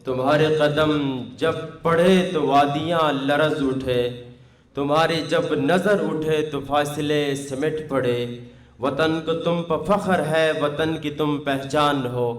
تمہارے قدم جب پڑھے تو وادیاں لرز اٹھے، تمہاری جب نظر اٹھے تو فاصلے سمٹ پڑے۔ وطن کو تم پہ فخر ہے، وطن کی تم پہچان ہو،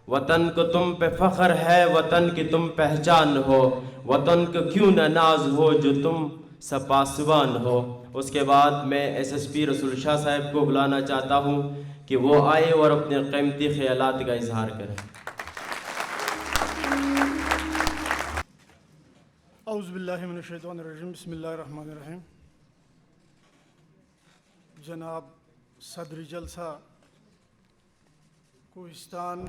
وطن کو تم پہ فخر ہے، وطن کی تم پہچان ہو، وطن کو کیوں نہ ناز ہو جو تم سب پاسبان ہو۔ اس کے بعد میں ایس ایس پی رسول شاہ صاحب کو بلانا چاہتا ہوں کہ وہ آئے اور اپنے قیمتی خیالات کا اظہار کریں۔ اعوذ باللہ من الشیطان الرجیم، بسم اللہ الرحمن الرحیم۔ جناب صدر جلسہ، کوہستان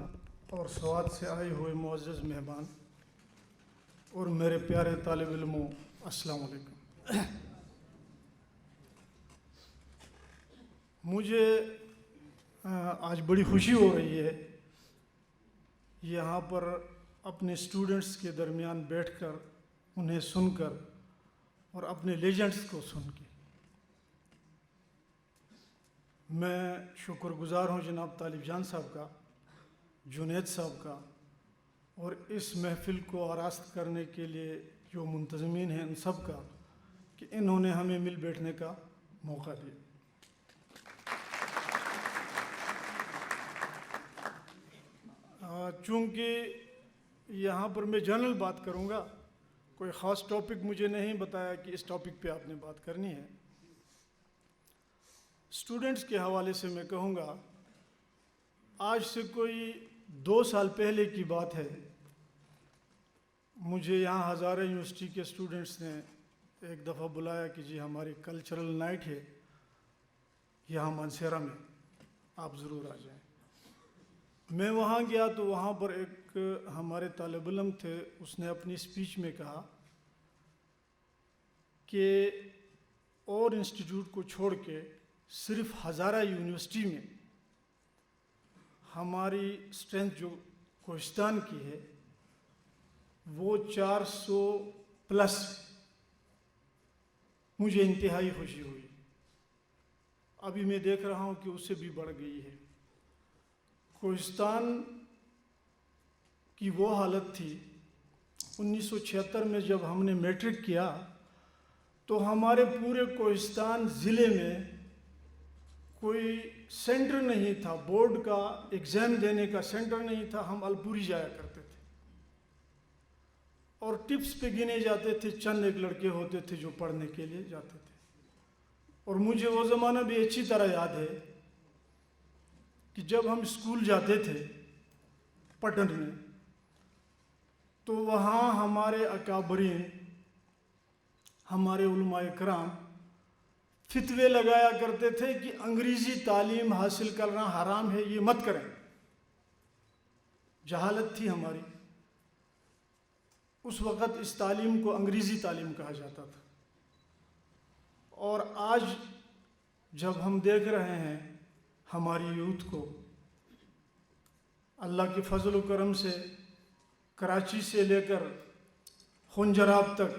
اور سوات سے آئے ہوئے معزز مہمان اور میرے پیارے طالب علموں، السلام علیکم۔ مجھے آج بڑی خوشی ہو رہی ہے یہاں پر اپنے اسٹوڈنٹس کے درمیان بیٹھ کر، انہیں سن کر اور اپنے لیجنڈس کو سن کے۔ میں شکر گزار ہوں جناب طالب جان صاحب کا، جنید صاحب کا، اور اس محفل کو آراست کرنے کے لیے جو منتظمین ہیں ان سب کا، کہ انہوں نے ہمیں مل بیٹھنے کا موقع دیا۔ چونکہ یہاں پر میں جنرل بات کروں گا، کوئی خاص ٹاپک مجھے نہیں بتایا کہ اس ٹاپک پہ آپ نے بات کرنی ہے۔ اسٹوڈنٹس کے حوالے سے میں کہوں گا، آج سے کوئی 2 سال پہلے کی بات ہے، مجھے یہاں ہزارہ یونیورسٹی کے اسٹوڈنٹس نے ایک دفعہ بلایا کہ جی ہماری کلچرل نائٹ ہے یہاں مانسہرہ میں، آپ ضرور آ جائیں۔ میں وہاں گیا تو وہاں پر ایک ہمارے طالب علم تھے، اس نے اپنی اسپیچ میں کہا کہ اور انسٹیٹیوٹ کو چھوڑ کے صرف ہزارہ یونیورسٹی میں ہماری اسٹرینتھ جو کوہستان کی ہے وہ 400 پلس۔ مجھے انتہائی خوشی ہوئی۔ ابھی میں دیکھ رہا ہوں کہ اس سے بھی بڑھ گئی ہے۔ کوہستان کی وہ حالت تھی 1976 میں جب ہم نے میٹرک کیا تو ہمارے پورے کوہستان ضلع میں کوئی سینٹر نہیں تھا، بورڈ کا ایگزام دینے کا سینٹر نہیں تھا۔ ہم الپوری جایا کرتے تھے اور ٹپس پہ گنے جاتے تھے، چند ایک لڑکے ہوتے تھے جو پڑھنے کے لیے جاتے تھے۔ اور مجھے وہ زمانہ بھی اچھی طرح یاد ہے کہ جب ہم اسکول جاتے تھے پٹن میں تو وہاں ہمارے اکابرین، ہمارے علماء کرام فتوے لگایا کرتے تھے کہ انگریزی تعلیم حاصل کرنا حرام ہے، یہ مت کریں۔ جہالت تھی ہماری، اس وقت اس تعلیم کو انگریزی تعلیم کہا جاتا تھا۔ اور آج جب ہم دیکھ رہے ہیں ہماری یوتھ کو، اللہ کے فضل و کرم سے کراچی سے لے کر خنجراب تک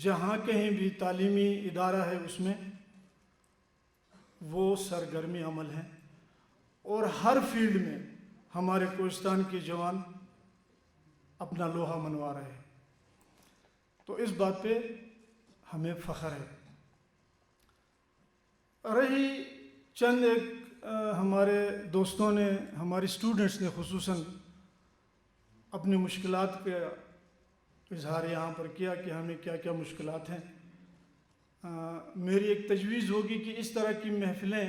جہاں کہیں بھی تعلیمی ادارہ ہے اس میں وہ سرگرمی عمل ہیں، اور ہر فیلڈ میں ہمارے کوہستان کے جوان اپنا لوہا منوا رہے ہیں، تو اس بات پہ ہمیں فخر ہے۔ رہی چند ایک ہمارے دوستوں نے، ہمارے اسٹوڈنٹس نے خصوصاً اپنی مشکلات کا اظہار یہاں پر کیا کہ ہمیں کیا کیا مشکلات ہیں۔ میری ایک تجویز ہوگی کہ اس طرح کی محفلیں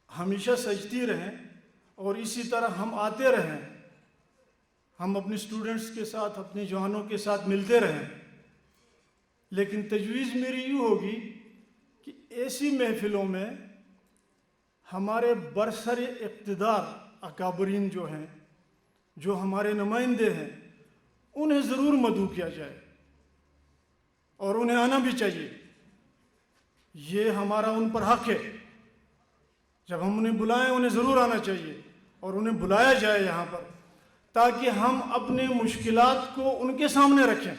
ہمیشہ سجتی رہیں اور اسی طرح ہم آتے رہیں، ہم اپنے اسٹوڈنٹس کے ساتھ، اپنے جوانوں کے ساتھ ملتے رہیں۔ لیکن تجویز میری یوں ہوگی کہ ایسی محفلوں میں ہمارے برسر اقتدار اکابرین جو ہیں، جو ہمارے نمائندے ہیں، انہیں ضرور مدعو کیا جائے اور انہیں آنا بھی چاہیے۔ یہ ہمارا ان پر حق ہے، جب ہم انہیں بلائیں انہیں ضرور آنا چاہیے اور انہیں بلایا جائے یہاں پر، تاکہ ہم اپنے مشکلات کو ان کے سامنے رکھیں۔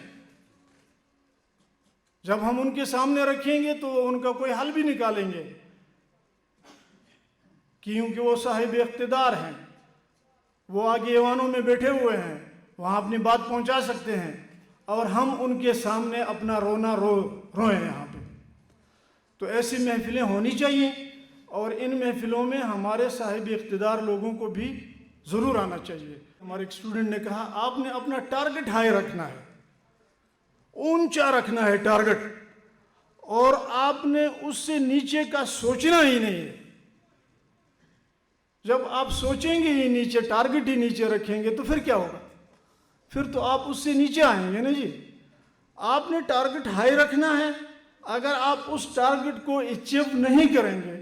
جب ہم ان کے سامنے رکھیں گے تو ان کا کوئی حل بھی نکالیں گے، کیونکہ وہ صاحب اقتدار ہیں، وہ آگے ایوانوں میں بیٹھے ہوئے ہیں، وہاں اپنی بات پہنچا سکتے ہیں اور ہم ان کے سامنے اپنا رونا روئیں یہاں پہ. تو ایسی محفلیں ہونی چاہیے اور ان محفلوں میں ہمارے صاحب اقتدار لوگوں کو بھی ضرور آنا چاہیے. ہمارے ایک اسٹوڈنٹ نے کہا آپ نے اپنا ٹارگٹ ہائی رکھنا ہے, اونچا رکھنا ہے ٹارگٹ, اور آپ نے اس سے نیچے کا سوچنا ہی نہیں ہے. جب آپ سوچیں گے ہی نیچے, ٹارگٹ ہی نیچے رکھیں گے تو پھر کیا ہوگا؟ پھر تو آپ اس سے نیچے آئیں گے نا جی. آپ نے ٹارگٹ ہائی رکھنا ہے. اگر آپ اس ٹارگٹ کو اچیو نہیں کریں گے,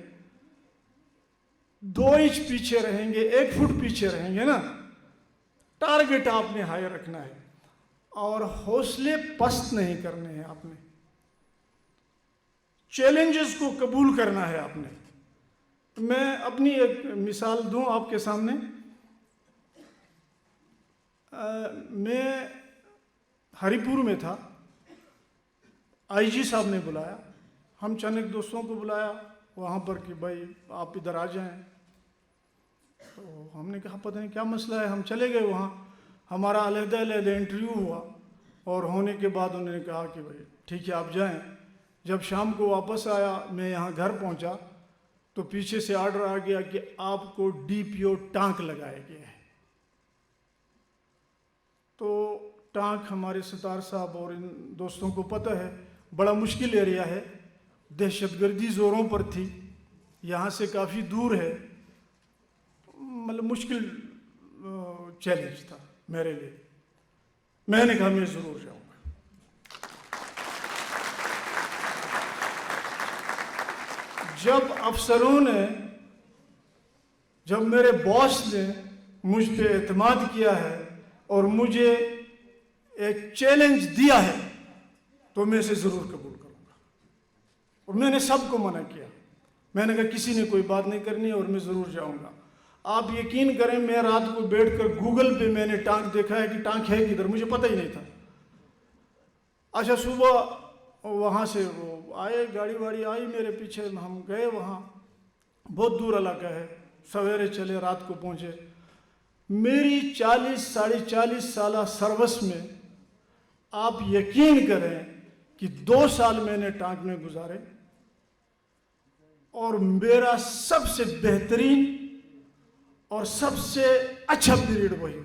2 انچ پیچھے رہیں گے, 1 فٹ پیچھے رہیں گے نا. ٹارگٹ آپ نے ہائی رکھنا ہے اور حوصلے پست نہیں کرنے ہیں آپ نے. چیلنجز کو قبول کرنا ہے آپ نے. میں اپنی ایک مثال دوں آپ کے سامنے. میں ہری پور میں تھا, آئی جی صاحب نے بلایا, ہم چند ایک دوستوں کو بلایا وہاں پر کہ بھائی آپ ادھر آ جائیں. تو ہم نے کہا پتہ نہیں کیا مسئلہ ہے. ہم چلے گئے وہاں, ہمارا علیحدہ انٹرویو ہوا اور ہونے کے بعد انہوں نے کہا کہ بھائی ٹھیک ہے آپ جائیں. جب شام کو واپس آیا, میں یہاں گھر پہنچا تو پیچھے سے آرڈر آ گیا کہ آپ کو DPO ٹانک لگایا گیا ہے. تو ٹانک ہمارے ستار صاحب اور ان دوستوں کو پتہ ہے بڑا مشکل ایریا ہے, دہشت گردی زوروں پر تھی, یہاں سے کافی دور ہے, مطلب مشکل چیلنج تھا میرے لیے. میں نے کہا میں ضرور جاؤں گا. جب افسروں نے, جب میرے باس نے مجھ پہ اعتماد کیا ہے اور مجھے ایک چیلنج دیا ہے تو میں اسے ضرور قبول کروں گا. اور میں نے سب کو منع کیا, میں نے کہا کسی نے کوئی بات نہیں کرنی اور میں ضرور جاؤں گا. آپ یقین کریں میں رات کو بیٹھ کر گوگل پہ میں نے ٹانک دیکھا ہے کہ ٹانک ہے کدھر, مجھے پتہ ہی نہیں تھا. اچھا صبح وہاں سے وہ آئے, گاڑی واڑی آئی میرے پیچھے, ہم گئے وہاں. بہت دور علاقہ ہے, سویرے چلے رات کو پہنچے. میری 40-40.5 سالہ سروس میں آپ یقین کریں کہ 2 سال میں نے ٹانک میں گزارے اور میرا سب سے بہترین اور سب سے اچھا پیریڈ وہی ہو.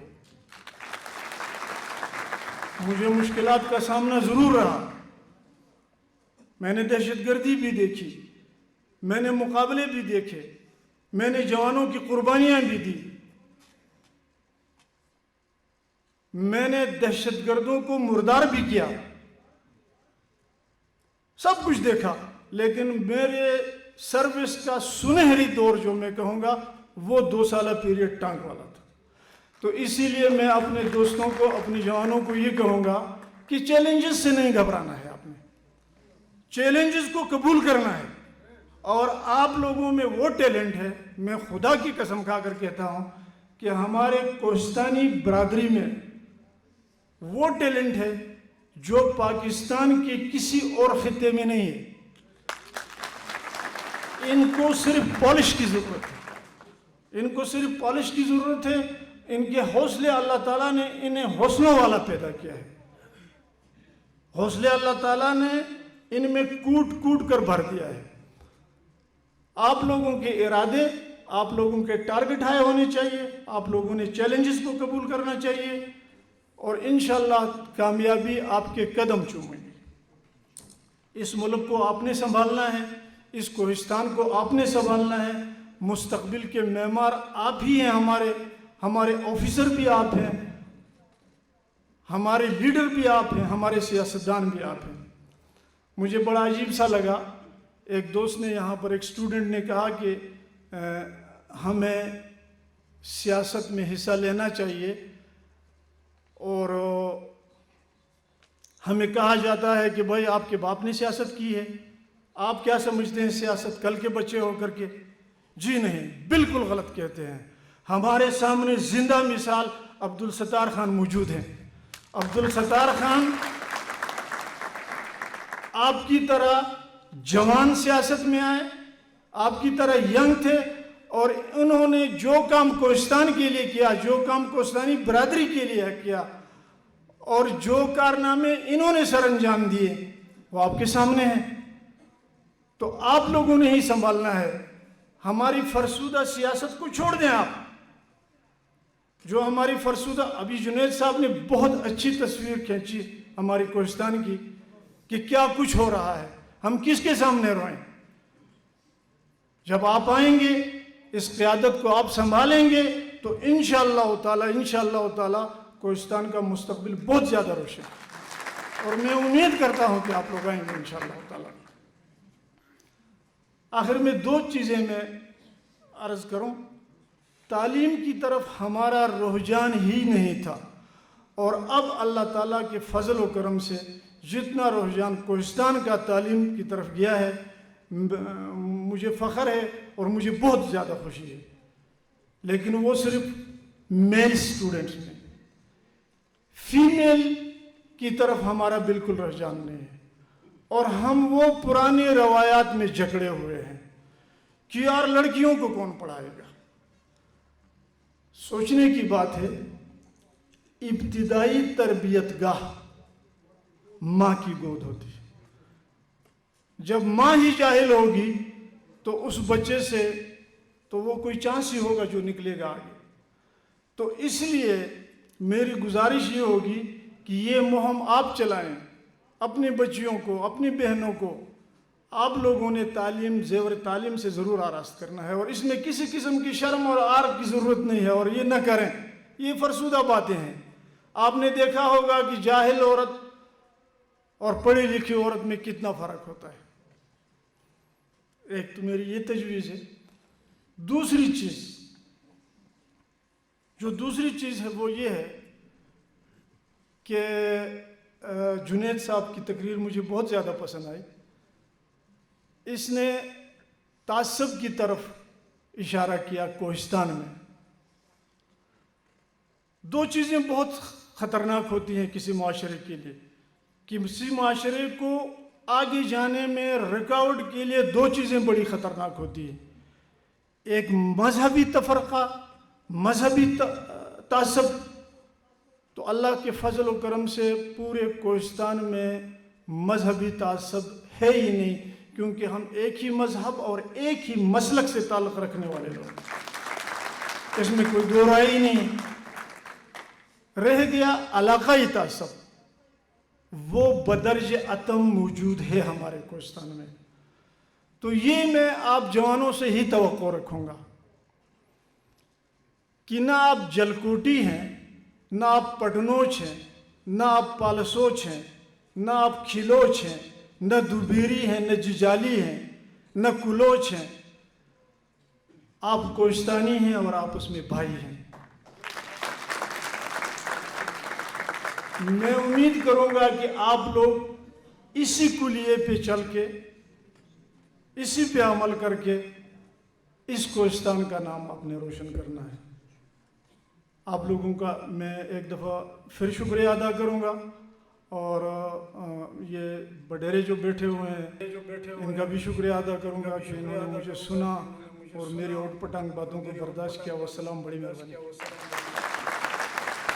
مجھے مشکلات کا سامنا ضرور رہا, میں نے دہشت گردی بھی دیکھی, میں نے مقابلے بھی دیکھے, میں نے جوانوں کی قربانیاں بھی دی, میں نے دہشت گردوں کو مردار بھی کیا, سب کچھ دیکھا. لیکن میرے سروس کا سنہری دور جو میں کہوں گا وہ 2 سالہ پیریڈ ٹانک والا تھا. تو اسی لیے میں اپنے دوستوں کو, اپنے جوانوں کو یہ کہوں گا کہ چیلنجز سے نہیں گھبرانا ہے, آپ نے چیلنجز کو قبول کرنا ہے. اور آپ لوگوں میں وہ ٹیلنٹ ہے, میں خدا کی قسم کھا کر کہتا ہوں کہ ہمارے کوہستانی برادری میں وہ ٹیلنٹ ہے جو پاکستان کے کسی اور خطے میں نہیں ہے. ان کو صرف پالش کی ضرورت ہے, ان کو صرف پالش کی ضرورت ہے. ان کے حوصلے اللہ تعالیٰ نے انہیں حوصلوں والا پیدا کیا ہے. حوصلے اللہ تعالیٰ نے ان میں کوٹ کوٹ کر بھر دیا ہے. آپ لوگوں کے ارادے, آپ لوگوں کے ٹارگٹ ہائے ہونے چاہیے, آپ لوگوں نے چیلنجز کو قبول کرنا چاہیے اور انشاءاللہ کامیابی آپ کے قدم چومیں گے. اس ملک کو آپ نے سنبھالنا ہے, اس کوہستان کو آپ نے سنبھالنا ہے. مستقبل کے معمار آپ ہی ہیں, ہمارے آفیسر بھی آپ ہیں, ہمارے لیڈر بھی آپ ہیں, ہمارے سیاستدان بھی آپ ہیں. مجھے بڑا عجیب سا لگا, ایک دوست نے یہاں پر, ایک اسٹوڈنٹ نے کہا کہ ہمیں سیاست میں حصہ لینا چاہیے اور ہمیں کہا جاتا ہے کہ بھائی آپ کے باپ نے سیاست کی ہے, آپ کیا سمجھتے ہیں سیاست کل کے بچے ہو کر کے. جی نہیں, بالکل غلط کہتے ہیں. ہمارے سامنے زندہ مثال عبدالستار خان موجود ہیں. عبدالستار خان آپ کی طرح جوان سیاست میں آئے, آپ کی طرح ینگ تھے اور انہوں نے جو کام کوہستان کے لیے کیا, جو کام کوہستانی برادری کے لیے کیا, اور جو کارنامے انہوں نے سر انجام دیے وہ آپ کے سامنے ہیں، تو آپ لوگوں نے ہی سنبھالنا ہے۔ ہماری فرسودہ سیاست کو چھوڑ دیں آپ، جو ہماری فرسودہ، ابھی جنید صاحب نے بہت اچھی تصویر کھینچی ہماری کوہستان کی کہ کیا کچھ ہو رہا ہے، ہم کس کے سامنے روئیں؟ جب آپ آئیں گے، اس قیادت کو آپ سنبھالیں گے تو انشاءاللہ تعالی کوہستان کا مستقبل بہت زیادہ روشن ہے، اور میں امید کرتا ہوں کہ آپ لوگ آئیں گے انشاءاللہ تعالی۔ آخر میں 2 چیزیں میں عرض کروں۔ تعلیم کی طرف ہمارا رجحان ہی نہیں تھا، اور اب اللہ تعالیٰ کے فضل و کرم سے جتنا رجحان کوہستان کا تعلیم کی طرف گیا ہے، مجھے فخر ہے اور مجھے بہت زیادہ خوشی ہے۔ لیکن وہ صرف میل اسٹوڈنٹس میں، فیمیل کی طرف ہمارا بالکل رجحان نہیں ہے، اور ہم وہ پرانی روایات میں جکڑے ہوئے ہیں کہ یار لڑکیوں کو کون پڑھائے گا۔ سوچنے کی بات ہے، ابتدائی تربیت گاہ ماں کی گود ہوتی ہے۔ جب ماں ہی جاہل ہوگی تو اس بچے سے تو وہ کوئی چانس ہی ہوگا جو نکلے گا آگے۔ تو اس لیے میری گزارش یہ ہوگی کہ یہ مہم آپ چلائیں، اپنی بچیوں کو، اپنی بہنوں کو آپ لوگوں نے زیور تعلیم سے ضرور آراستہ کرنا ہے، اور اس میں کسی قسم کی شرم اور عار کی ضرورت نہیں ہے، اور یہ نہ کریں، یہ فرسودہ باتیں ہیں۔ آپ نے دیکھا ہوگا کہ جاہل عورت اور پڑھی لکھی عورت میں کتنا فرق ہوتا ہے۔ ایک تو میری یہ تجویز ہے۔ دوسری چیز ہے وہ یہ ہے کہ جنید صاحب کی تقریر مجھے بہت زیادہ پسند آئی۔ اس نے تعصب کی طرف اشارہ کیا کوہستان میں۔ 2 چیزیں بہت خطرناک ہوتی ہیں کسی معاشرے کے لیے، کسی معاشرے کو آگے جانے میں رکاوٹ کے لیے 2 چیزیں بڑی خطرناک ہوتی ہیں۔ ایک مذہبی تفرقہ، مذہبی تعصب۔ تو اللہ کے فضل و کرم سے پورے کوہستان میں مذہبی تعصب ہے ہی نہیں، کیونکہ ہم ایک ہی مذہب اور ایک ہی مسلک سے تعلق رکھنے والے لوگ، اس میں کوئی 2 رائے ہی نہیں۔ رہ گیا علاقائی تعصب، وہ بدرج عتم موجود ہے ہمارے کوہستان میں۔ تو یہ میں آپ جوانوں سے ہی توقع رکھوں گا کہ نہ آپ جلکوٹی ہیں، نہ آپ پٹنوچ ہیں، نہ آپ پالسوچ ہیں، نہ آپ کھلوچ ہیں، نہ دوبیری ہیں، نہ ججالی ہیں، نہ کلوچ ہیں۔ آپ کوہستانی ہیں اور آپس میں بھائی ہیں۔ میں امید کروں گا کہ آپ لوگ اسی کلیے پہ چل کے، اسی پہ عمل کر کے اس کوہستان کا نام اپنے روشن کرنا ہے۔ آپ لوگوں کا میں ایک دفعہ پھر شکریہ ادا کروں گا، اور یہ بڈیرے جو بیٹھے ہوئے ہیں ان کا بھی شکریہ ادا کروں گا کہ انہوں نے مجھے سنا اور میری اوٹ پٹانگ باتوں کو برداشت کیا۔ والسلام، بڑی مہربانی۔